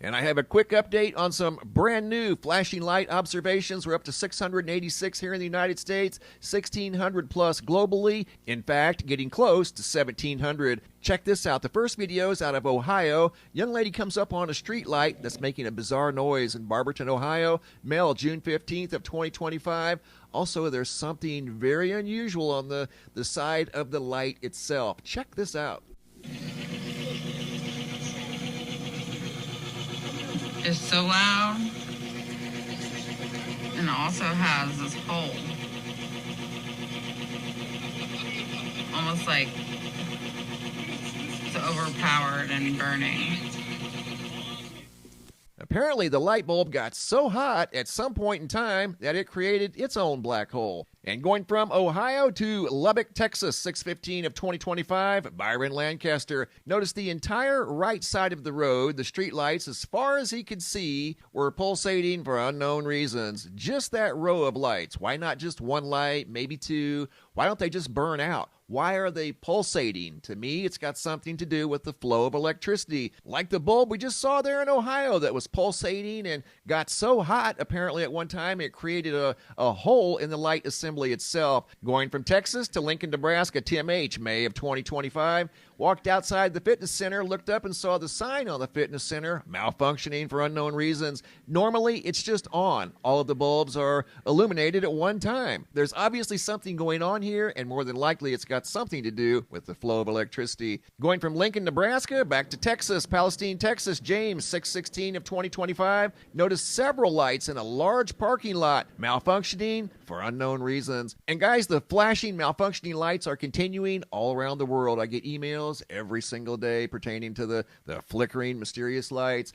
And I have a quick update on some brand new flashing light observations. We're up to 686 here in the United States, 1,600 plus globally. In fact, getting close to 1,700. Check this out. The first video is out of Ohio. Young lady comes up on a street light that's making a bizarre noise in Barberton, Ohio. Male, June 15th of 2025. Also, there's something very unusual on the side of the light itself. Check this out. It's so loud, and it also has this hole, almost like it's overpowered and burning. Apparently, the light bulb got so hot at some point in time that it created its own black hole. And going from Ohio to Lubbock, Texas, 6/15 of 2025, Byron Lancaster noticed the entire right side of the road, the street lights, as far as he could see, were pulsating for unknown reasons. Just that row of lights. Why not just one light, maybe two? Why don't they just burn out? Why are they pulsating? To me, it's got something to do with the flow of electricity. Like the bulb we just saw there in Ohio that was pulsating and got so hot, apparently at one time, it created a hole in the light assembly itself. Going from Texas to Lincoln, Nebraska, Tim H., May of 2025, walked outside the fitness center, looked up and saw the sign on the fitness center, malfunctioning for unknown reasons. Normally, it's just on. All of the bulbs are illuminated at one time. There's obviously something going on here, and more than likely, it's got something to do with the flow of electricity. Going from Lincoln, Nebraska, back to Texas, Palestine, Texas, James, 6/16 of 2025, noticed several lights in a large parking lot, malfunctioning for unknown reasons. And guys, the flashing, malfunctioning lights are continuing all around the world. I get emails every single day pertaining to the flickering, mysterious lights.